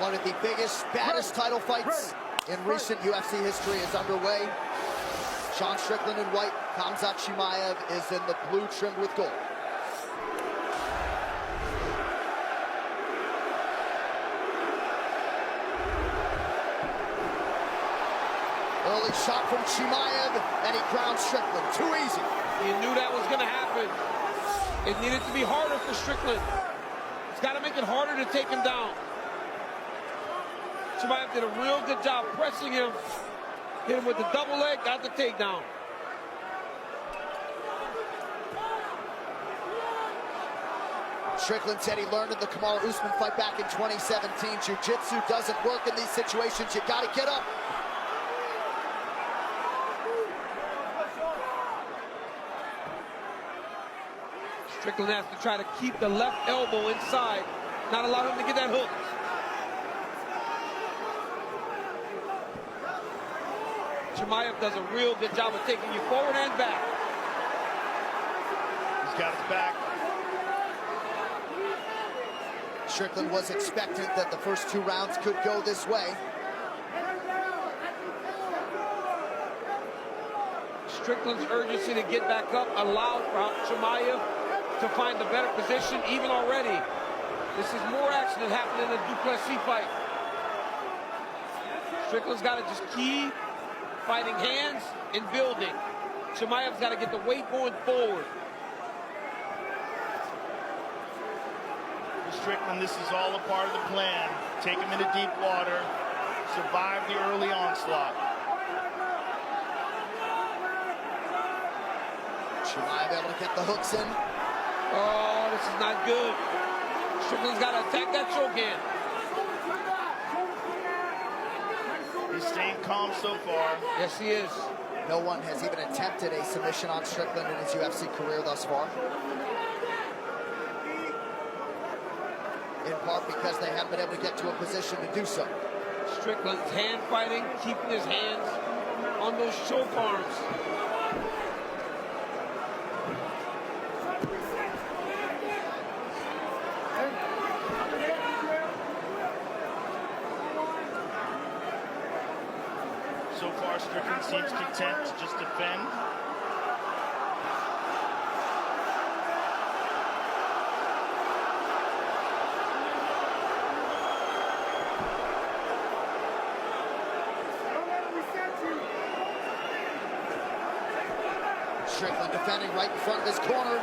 One of the biggest, baddest title fights in recent UFC history is underway. Sean Strickland in white, Khamzat Chimaev is in the blue trimmed with gold. Early shot from Chimaev, and he grounds Strickland. Too easy. He knew that was going to happen. It needed to be harder for Strickland. He's got to make it harder to take him down. Chimaev did a real good job pressing him. Hit him with the double leg, got the takedown. Strickland said he learned in the Kamaru Usman fight back in 2017. Jiu-jitsu doesn't work in these situations. You got to get up. Strickland has to try to keep the left elbow inside, not allow him to get that hook. Chimaev does a real good job of taking you forward and back. He's got his back. Strickland was expectant that the first 2 rounds could go this way. Strickland's urgency to get back up allowed Chimaev to find a better position even already. This is more action than happened in the Duplessis fight. Strickland's got to just keep fighting hands and building. Chimaev's got to get the weight going forward. For Strickland, this is all a part of the plan. Take him into deep water, survive the early onslaught. Chimaev able to get the hooks in. Oh, this is not good. Strickland's got to attack that choke hand. He's staying calm so far. Yes, he is. No one has even attempted a submission on Strickland in his UFC career thus far. In part because they haven't been able to get to a position to do so. Strickland's hand fighting, keeping his hands on those choke arms. So far, Strickland seems content to just defend. Strickland defending right in front of his corner.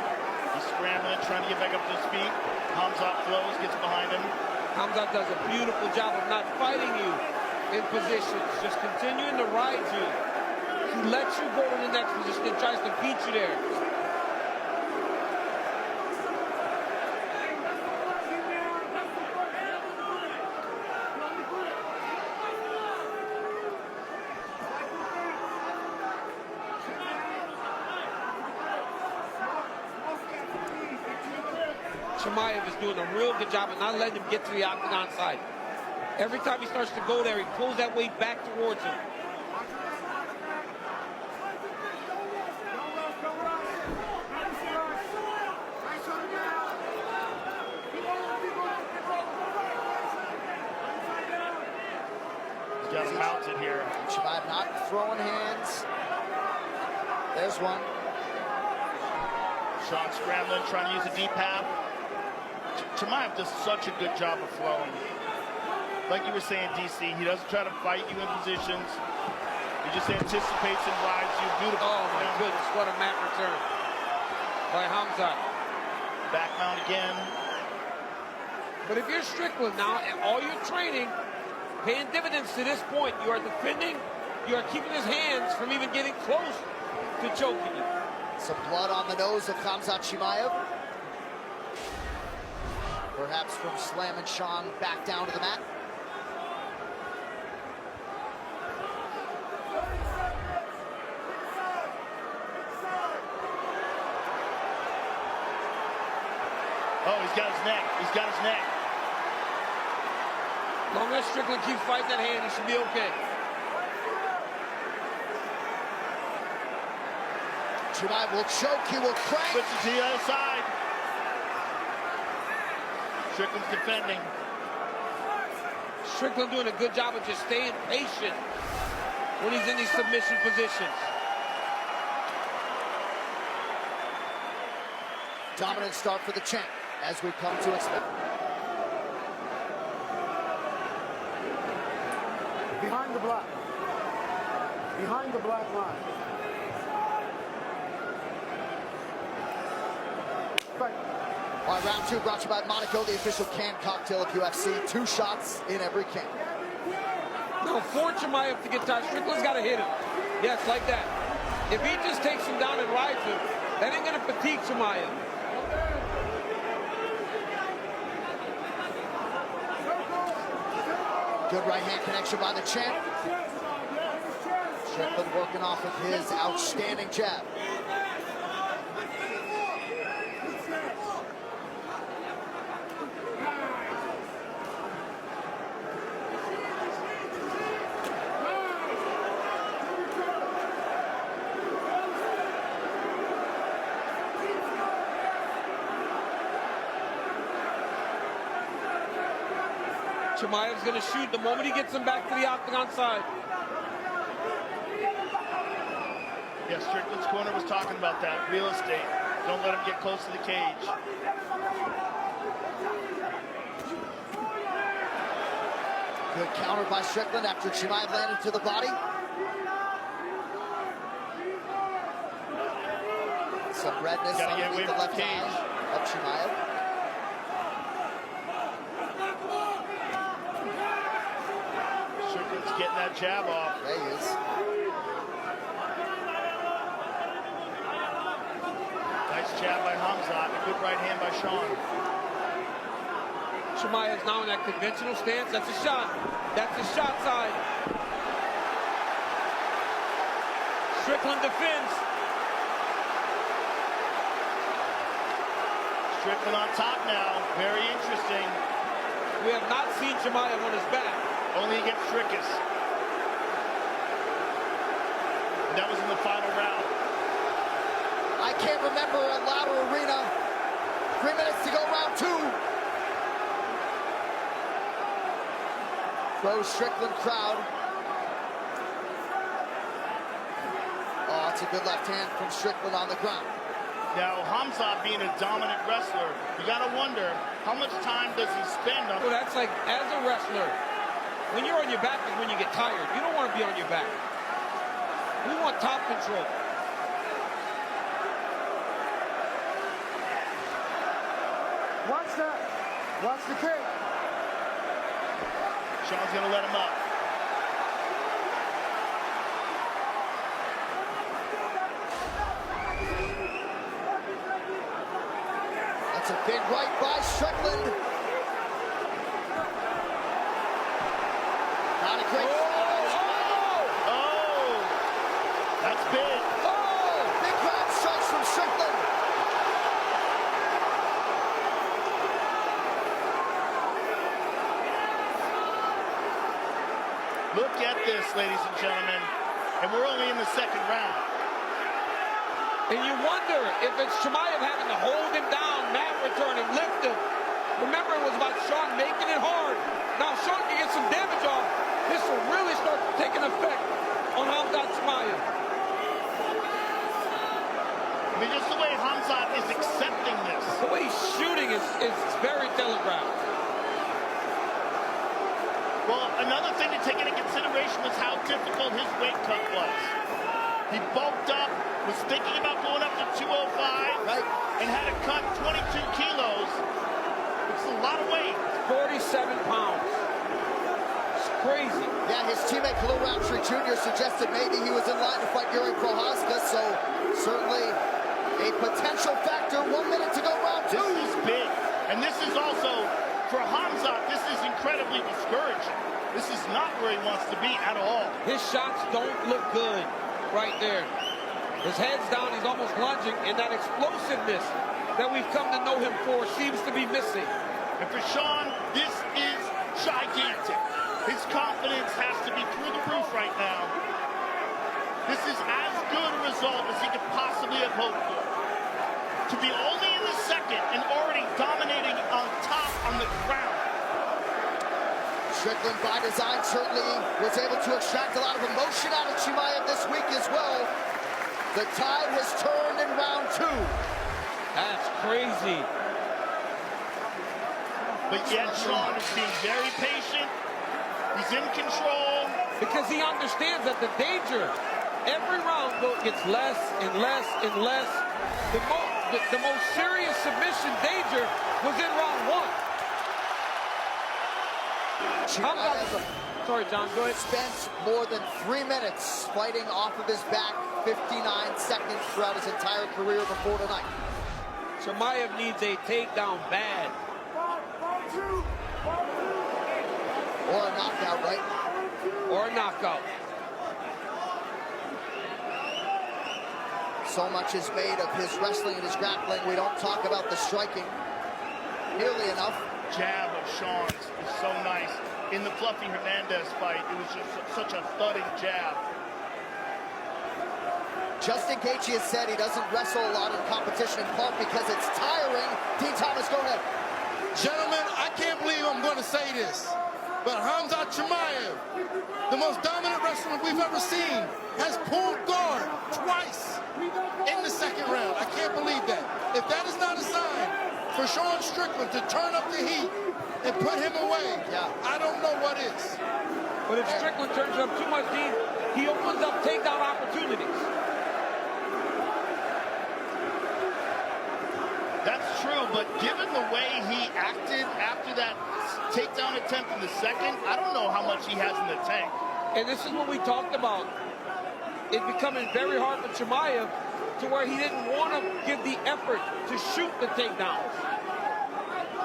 He's scrambling, trying to get back up to his feet. Khamzat flows, gets behind him. Khamzat does a beautiful job of not fighting you in positions, just continuing to ride you. He lets you go to the next position and tries to beat you there. Chimaev is doing a real good job of not letting him get to the octagon side. Every time he starts to go there, he pulls that weight back towards him. He's got him mounted here. Chimaev not throwing hands. There's one. Sean scrambling, trying to use a deep half. Chimaev does such a good job of flowing. Like you were saying, DC, he doesn't try to fight you in positions. He just anticipates and rides you. Beautiful. Oh my goodness, what a mat return by Khamzat. Back mount again. But if you're Strickland now, and all your training, paying dividends to this point, you are defending, you are keeping his hands from even getting close to choking you. Some blood on the nose of Khamzat Chimaev. Perhaps from slamming Sean back down to the mat. Oh, he's got his neck. He's got his neck. As long as Strickland keeps fighting that hand, he should be okay. Chimaev will choke, he will crank. Switches to the other side. Strickland's defending. Strickland doing a good job of just staying patient when he's in these submission positions. Dominant start for the champ, as we come to expect. Behind the black. Behind the black line. Fight. All right, round two brought to you by Monaco, the official canned cocktail of UFC. 2 shots in every can. No, for Chimaev to get tired, Strickland's got to hit him. Yes, like that. If he just takes him down and rides him, that ain't going to fatigue Chimaev. Good right hand connection by the champ. Strickland working off of his outstanding jab. Chimaev's going to shoot the moment he gets him back to the octagon side. Yeah, Strickland's corner was talking about that. Real estate. Don't let him get close to the cage. Good counter by Strickland after Chimaev landed to the body. Some redness underneath the left eye of Chimaev. Strickland's getting that jab off. There he is. Nice jab by Hamzat. A good right hand by Sean. Chimaev's now in that conventional stance. That's a shot. That's the shot side. Strickland defends. Strickland on top now. Very interesting. We have not seen Chimaev on his back. Only against Strickus. That was in the final round. I can't remember a louder arena. 3 minutes to go, round two. Pro Strickland crowd. Oh, it's a good left hand from Strickland on the ground. Now, Hamzat being a dominant wrestler, you gotta wonder, how much time does he spend on... Well, that's like, as a wrestler, when you're on your back is when you get tired. You don't want to be on your back. We want top control. Watch that. Watch the kick. Sean's gonna let him up. That's a big right by Strickland. Not a great That's big. Oh, big crowd strikes from Strickland. Look at this, ladies and gentlemen. And we're only in the second round. And you wonder if it's Chimaev having to hold him down, mat return him, lift him. Remember, it was about Sean making it hard. Now Sean can get some damage off. This will really start taking effect on Hamzat Chimaev. I mean, just the way Hamzat is accepting this. The way he's shooting is very telegraphed. Well, another thing to take into consideration was how difficult his weight cut was. He bulked up, was thinking about going up to 205, right, and had to cut 22 kilos. It's a lot of weight. 47 pounds. It's crazy. Yeah, his teammate Khalil Roundtree Jr. suggested maybe he was in line to fight Yuri Prohaska, so certainly a potential factor. 1 minute to go, round two. This is big, and this is also, for Hamzat, this is incredibly discouraging. This is not where he wants to be at all. His shots don't look good right there. His head's down, he's almost lunging, and that explosiveness that we've come to know him for seems to be missing. And for Sean, this is gigantic. His confidence has to be through the roof right now. This is as good a result as he could possibly have hoped for. To be only in the second and already dominating on top on the ground. Strickland, by design, certainly was able to extract a lot of emotion out of Chimaev this week as well. The tide has turned in round 2. That's crazy. But yet Sean is being very patient. He's in control. Because he understands that the danger, every round gets less and less and less. The most serious submission danger was in round 1. Sorry, John, go ahead. Spent more than 3 minutes fighting off of his back, 59 seconds throughout his entire career before tonight. Chimaev needs a takedown bad. Or a knockout, right? Or a knockout. So much is made of his wrestling and his grappling. We don't talk about the striking nearly enough. Jab of Sean's is so nice. In the Fluffy Hernandez fight, it was just such a thudding jab. Justin Gaethje has said he doesn't wrestle a lot in competition, in part because it's tiring. Dean Thomas, go ahead. Gentlemen, I can't believe I'm going to say this, but Khamzat Chimaev, the most dominant wrestler we've ever seen, has pulled guard twice in the second round. I can't believe that. If that is not a sign for Sean Strickland to turn up the heat and put him away, I don't know what is. But if Strickland turns up too much, Dean, he opens up takedown opportunities. That's true, but given the way he acted after that takedown attempt in the second, I don't know how much he has in the tank. And this is what we talked about. It becoming very hard for Chimaev to where he didn't want to give the effort to shoot the takedowns.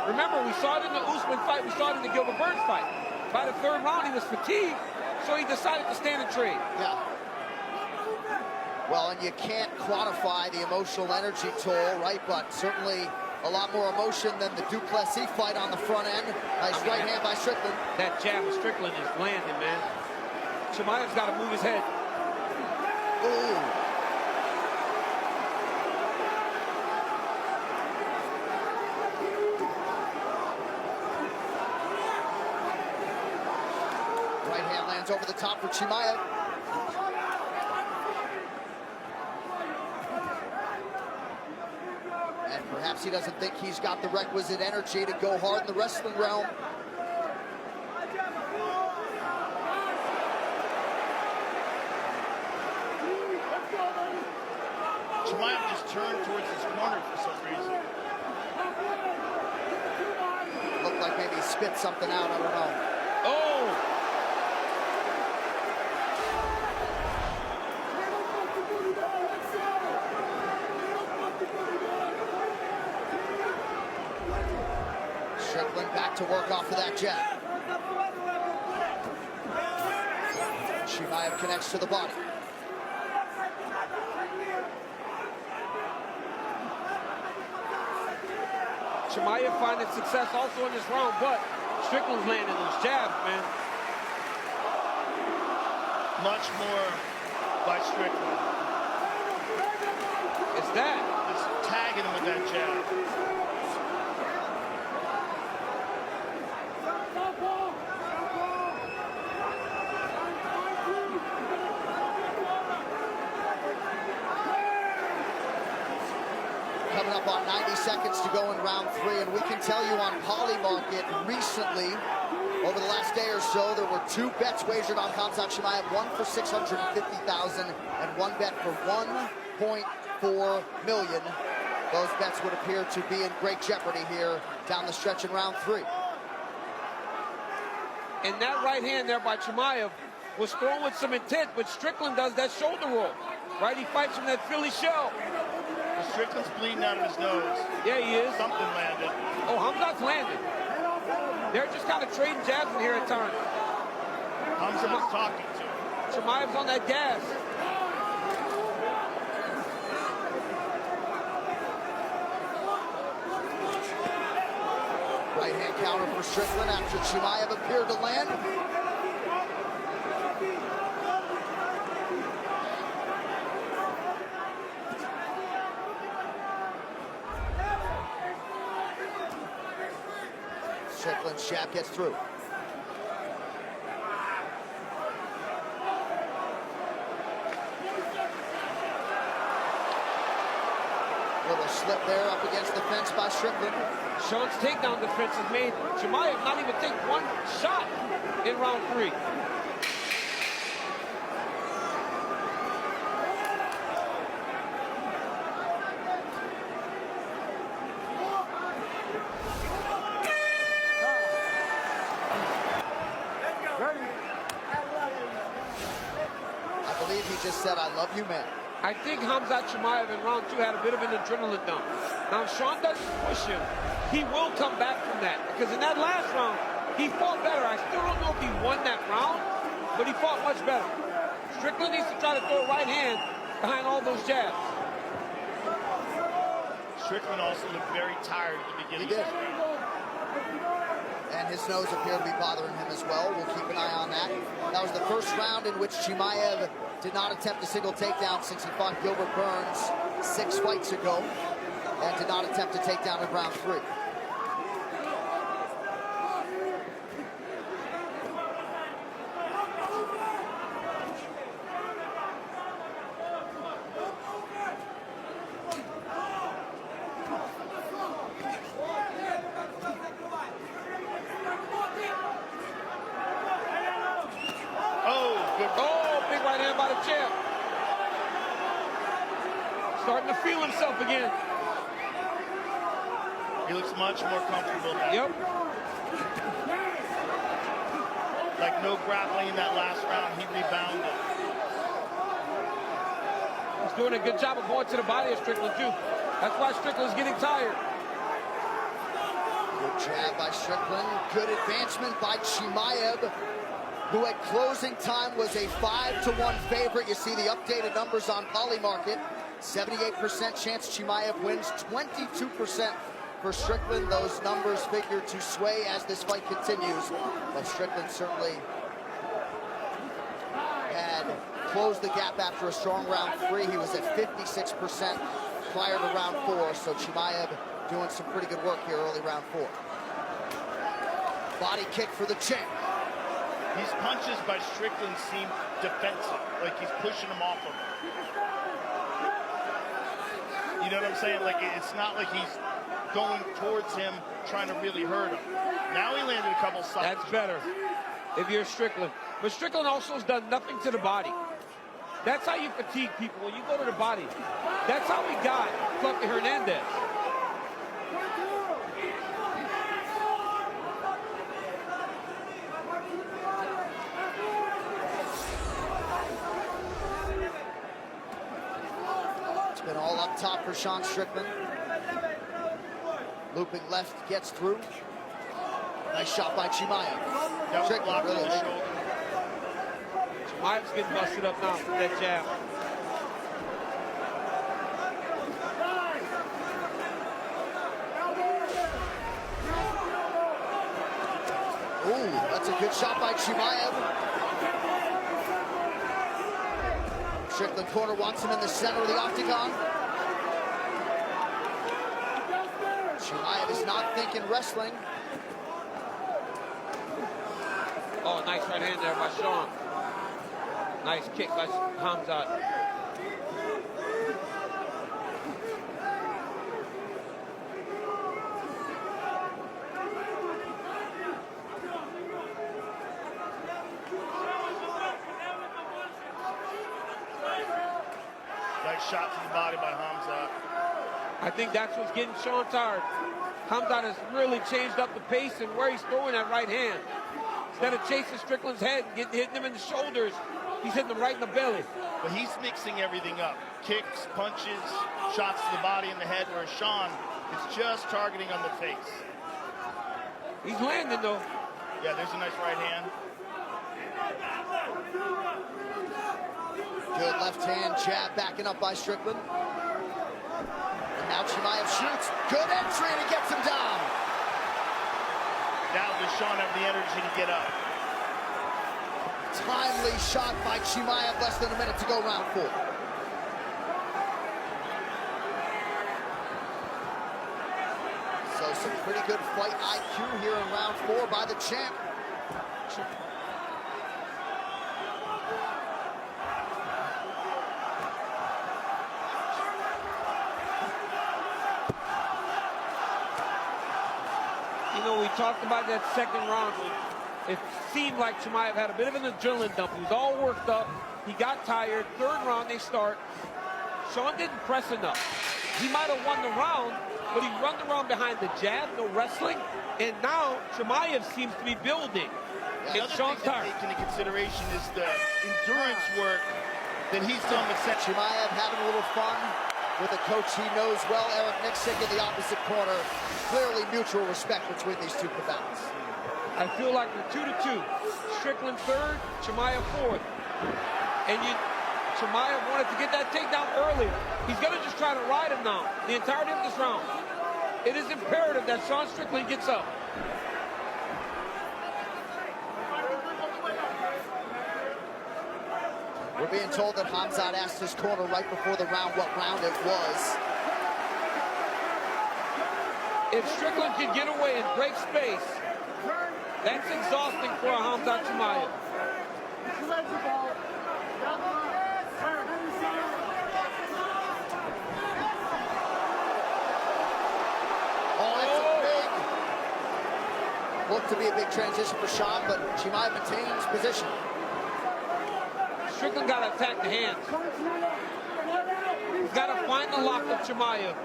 Remember, we saw it in the Usman fight, we saw it in the Gilbert Burns fight. By the third round, he was fatigued, so he decided to stand and trade. Yeah. Well, and you can't quantify the emotional energy toll, right? But certainly a lot more emotion than the Duplessis fight on the front end. Nice right hand by Strickland. That jab of Strickland is landing, man. Chimaev's got to move his head. Ooh. Right hand lands over the top for Chimaev. And perhaps he doesn't think he's got the requisite energy to go hard in the wrestling realm. Chimaev just turned towards his corner for some reason. Looked like maybe he spit something out, I don't know. Oh! Strickland back to work off of that jab. Chimaev connects to the body. Chimaev finding success also in this round, but Strickland's landing those jabs, man. Much more by Strickland. It's that. Just tagging him with that jab. Coming up on 90 seconds to go in round 3, and we can tell you on Polymarket recently, over the last day or so, there were 2 bets wagered on Khamzat Chimaev, one for $650,000 and one bet for $1.4 million. Those bets would appear to be in great jeopardy here down the stretch in round 3. And that right hand there by Chimaev was thrown with some intent, but Strickland does that shoulder roll, right? He fights from that Philly shell. Strickland's bleeding out of his nose. Yeah, he is. Something landed. Oh, Khamzat's landed. They're just kind of trading jabs in here at times. Khamzat is talking to him. Chimaev's on that gas. Right hand counter for Strickland after Chimaev appeared to land. Strickland's jab gets through. there up against the fence by Strickland. Sean's takedown defense has made Chimaev not even take one shot in round 3. I believe he just said, "I love you, man." I think Khamzat Chimaev in round 2 had a bit of an adrenaline dump. Now, if Sean doesn't push him, he will come back from that. Because in that last round, he fought better. I still don't know if he won that round, but he fought much better. Strickland needs to try to throw a right hand behind all those jabs. Strickland also looked very tired at the beginning. He did. And his nose appeared to be bothering him as well. We'll keep an eye on that. That was the first round in which Chimaev did not attempt a single takedown since he fought Gilbert Burns 6 fights ago, and did not attempt a takedown in round 3. Big right hand by the champ. Starting to feel himself again. He looks much more comfortable now. Yep. Like no grappling in that last round, he rebounded. He's doing a good job of going to the body of Strickland too. That's why Strickland's getting tired. Good jab by Strickland. Good advancement by Chimaev, who at closing time was a 5-1 favorite. You see the updated numbers on Polymarket. 78% chance Chimaev wins, 22% for Strickland. Those numbers figure to sway as this fight continues. But Strickland certainly had closed the gap after a strong round 3. He was at 56% prior to round 4. So Chimaev doing some pretty good work here early round 4. Body kick for the champ. These punches by Strickland seem defensive, like he's pushing him off of him. You know what I'm saying? Like, it's not like he's going towards him, trying to really hurt him. Now he landed a couple shots. That's better if you're Strickland. But Strickland also has done nothing to the body. That's how you fatigue people, when you go to the body. That's how we got Fluffy Hernandez. Been all up top for Sean Strickland. Looping left gets through. Nice shot by Chimaev. Strickland really big. Chimaev's getting busted up now with that jab. Ooh, that's a good shot by Chimaev. Strickland corner wants him in the center of the octagon. Chimaev is not thinking wrestling. Oh, nice right hand there by Sean. Nice kick by Khamzat. Nice shot to the body by Khamzat. I think that's what's getting Sean tired. Khamzat has really changed up the pace and where he's throwing that right hand. Instead of chasing Strickland's head and hitting him in the shoulders, he's hitting him right in the belly. But he's mixing everything up. Kicks, punches, shots to the body and the head, whereas Sean is just targeting on the face. He's landing though. Yeah, there's a nice right hand. Good left hand jab backing up by Strickland. And now Chimaev shoots. Good entry and he gets him down. Now does Sean have the energy to get up? Timely shot by Chimaev, less than a minute to go round 4. So some pretty good fight IQ here in round 4 by the champ. You know, we talked about that second round. It seemed like Chimaev had a bit of an adrenaline dump. He was all worked up. He got tired. Third round, they start. Sean didn't press enough. He might have won the round, but he run the round behind the jab, no wrestling. And now Chimaev seems to be building. Yeah, and Sean's tired. Taking into consideration is the endurance work that he's done with Chimaev having a little fun with a coach he knows well, Eric Nixick in the opposite corner. Clearly mutual respect between these two combatants. I feel like we're 2-2. Strickland third, Chimaev fourth. And Chimaev wanted to get that takedown earlier. He's going to just try to ride him now the entirety of this round. It is imperative that Sean Strickland gets up. We're being told that Khamzat asked his corner right before the round what round it was. If Strickland can get away and break space, that's exhausting for a Khamzat Chimaev. Looked to be a big transition for Sean, but Chimaev maintains position. Strickland got to attack the hands. He's got to find the lock of Chimaev,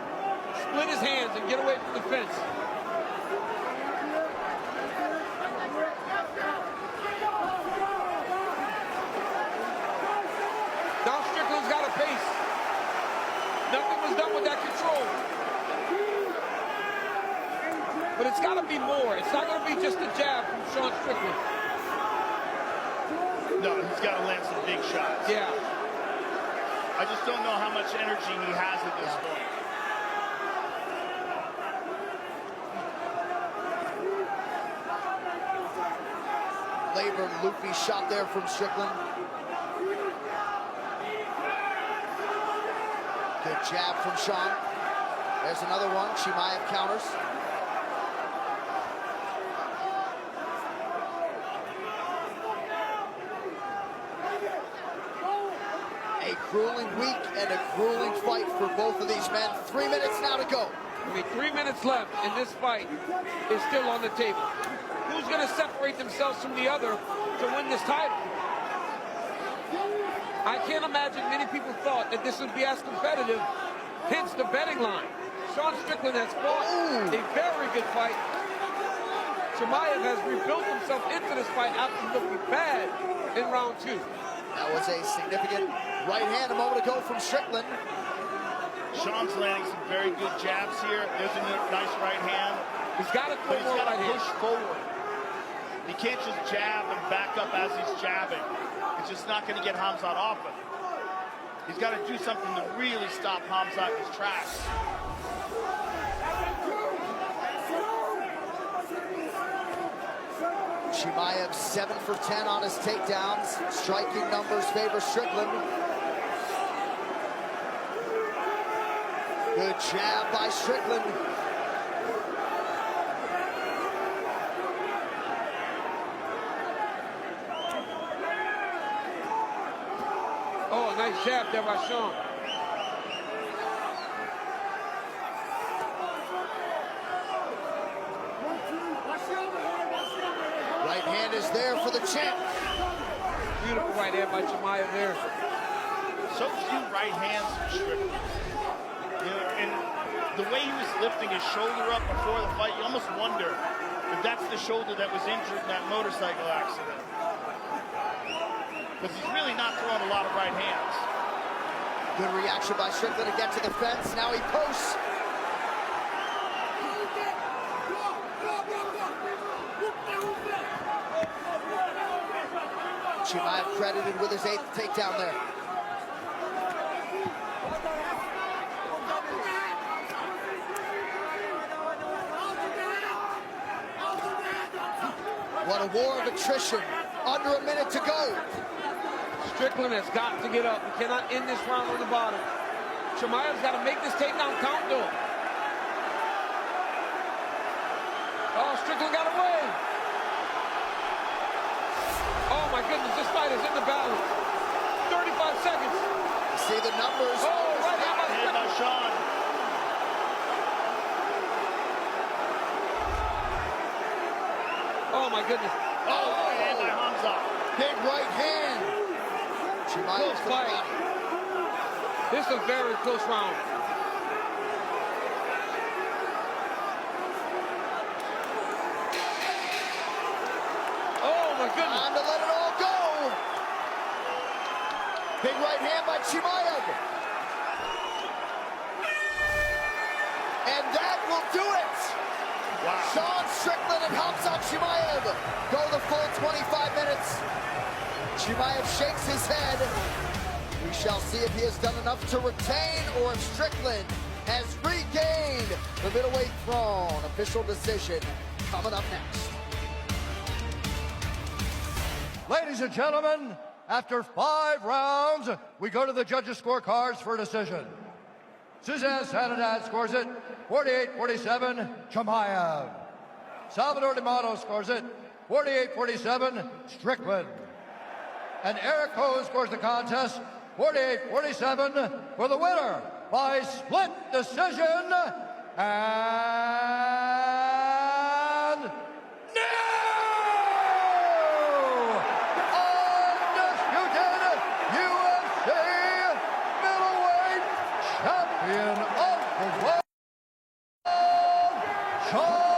split his hands, and get away from the fence. Now Strickland's got a pace. Nothing was done with that control. But it's got to be more. It's not going to be just a jab from Sean Strickland. No, he's got to land some big shots. Yeah. I just don't know how much energy he has at this point. Labor loopy shot there from Strickland. Good jab from Sean. There's another one. Chimaev counters. A grueling week and a grueling fight for both of these men. 3 minutes now to go. I mean, 3 minutes left, and this fight is still on the table. Who's going to separate themselves from the other to win this title? I can't imagine many people thought that this would be as competitive, hence the betting line. Sean Strickland has fought a very good fight. Chimaev has rebuilt himself into this fight after looking bad in round 2. That was a significant right hand a moment ago from Strickland. Sean's landing some very good jabs here. There's a nice right hand. He's got to throw more right hand. Push forward. He can't just jab and back up as he's jabbing. It's just not going to get Khamzat off it. He's got to do something to really stop Khamzat in his tracks. Chimaev 7 for 10 on his takedowns. Striking numbers favor Strickland. Good jab by Strickland. Oh, nice jab there by Sean. Right hand is there for the champ. Beautiful right hand by Chimaev there. So few right hands from Strickland. You know, and the way he was lifting his shoulder up before the fight, you almost wonder if that's the shoulder that was injured in that motorcycle accident. Because he's really not throwing a lot of right hands. Good reaction by Strickland to get to the fence. Now he posts. Chimaev credited with his 8th takedown there. What a war of attrition. Under a minute to go. Strickland has got to get up. He cannot end this round on the bottom. Chimaev's got to make this takedown count to him. Oh, Strickland got away. Oh my goodness, this fight is in the balance. 35 seconds. You see the numbers. Oh, right hand by Hand by Sean. my goodness. Oh, and by Hamza. Big right hand. Chimaev Close fight. This is a very close round. Oh my goodness. Time to let it all go. Big right hand by Chimaev. And that will do it. Wow. Sean Strickland and Hamza Chimaev go the full 25 minutes. Chimaev shakes his head. We shall see if he has done enough to retain or if Strickland has regained the middleweight throne. Official decision coming up next. Ladies and gentlemen, after 5 rounds, we go to the judges' scorecards for a decision. Suzanne Sanadad scores it 48-47, Chimaev. Salvador D'Amato scores it 48-47, Strickland. And Eric Ho scores the contest 48-47 for the winner by split decision. And new undisputed UFC middleweight champion of the world, Sean